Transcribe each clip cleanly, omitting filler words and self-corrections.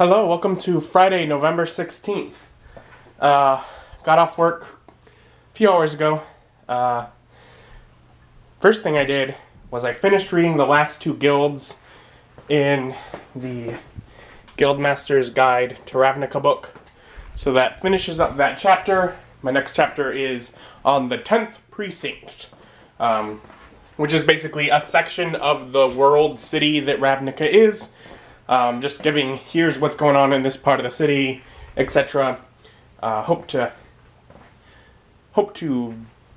Hello, welcome to Friday, November 16th. Got off work a few hours ago. First thing I did was I finished reading the last two guilds in the Guildmaster's Guide to Ravnica book. So that finishes up that chapter. My next chapter is on the 10th Precinct, which is basically a section of the world city that Ravnica is. Just giving, here's what's going on in this part of the city, etc. Hope to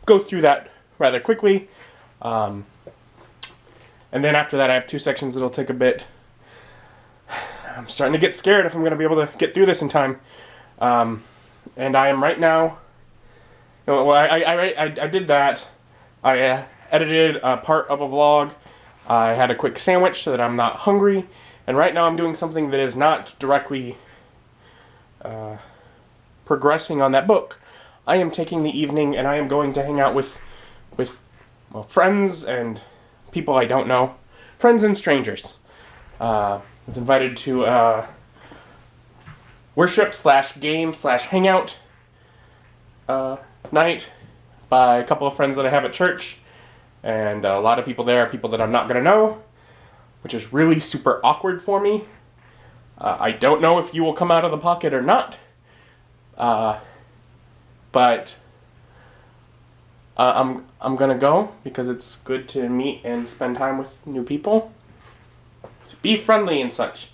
go through that rather quickly. And then after that I have two sections that'll take a bit. I'm starting to get scared if I'm going to be able to get through this in time. And I am right now... Well, I did that. I edited a part of a vlog. I had a quick sandwich so that I'm not hungry. And right now I'm doing something that is not directly progressing on that book. I am taking the evening and I am going to hang out with friends and people I don't know. Friends and strangers. I was invited to worship / game / hangout night by a couple of friends that I have at church. And a lot of people there are people that I'm not going to know, which is really super awkward for me. I don't know if you will come out of the pocket or not. But I'm gonna go because it's good to meet and spend time with new people. To be friendly and such.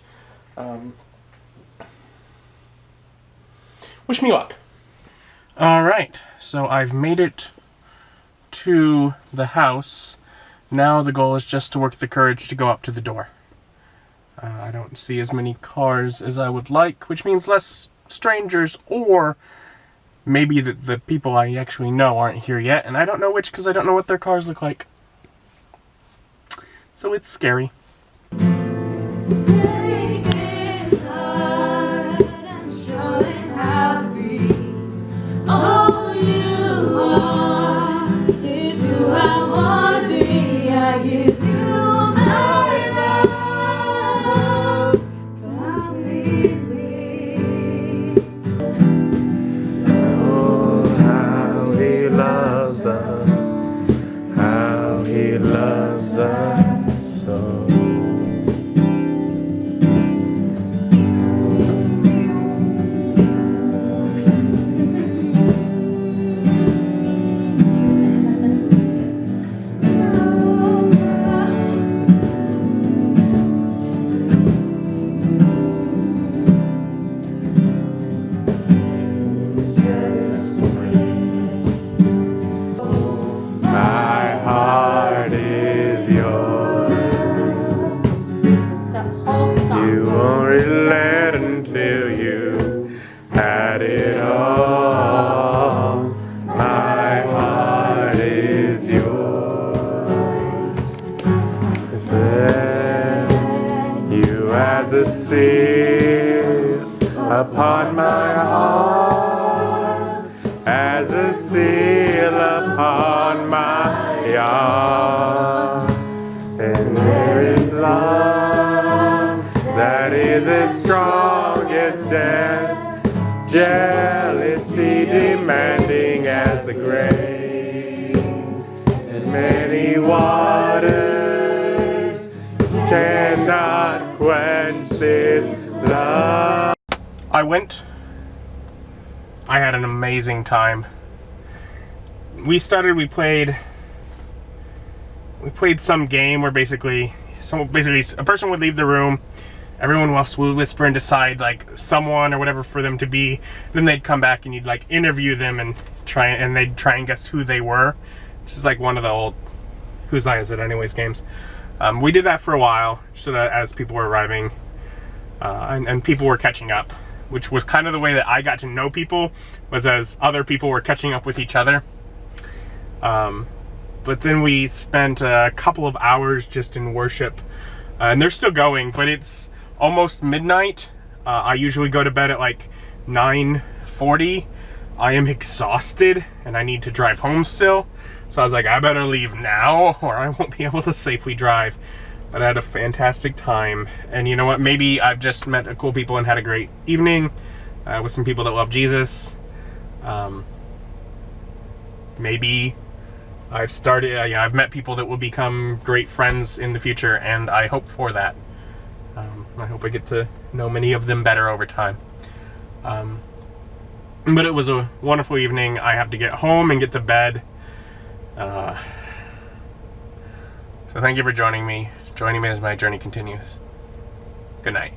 Wish me luck. Alright, so I've made it to the house. Now the goal is just to work the courage to go up to the door. I don't see as many cars as I would like, which means less strangers, or maybe the people I actually know aren't here yet, and I don't know which because I don't know what their cars look like. So it's scary. As a seal upon my heart, as a seal upon my heart, and there is love that is as strong as death, jealousy demanding as the grave, and many waters cannot quench this love. I had an amazing time. We played some game where basically a person would leave the room, everyone else would whisper and decide like someone or whatever for them to be, then they'd come back and you'd like interview them and they'd try and guess who they were, which is like one of the old Whose Line Is It Anyways games. We did that for a while, so that as people were arriving, and people were catching up, which was kind of the way that I got to know people, was as other people were catching up with each other. But then we spent a couple of hours just in worship, and they're still going, but it's almost midnight. I usually go to bed at like 9:40. I am exhausted, and I need to drive home still. So I was like, I better leave now or I won't be able to safely drive. But I had a fantastic time. And you know what? Maybe I've just met cool people and had a great evening with some people that love Jesus. Maybe I've met people that will become great friends in the future, and I hope for that. I hope I get to know many of them better over time. But it was a wonderful evening. I have to get home and get to bed. So thank you for joining me as my journey continues. Good night.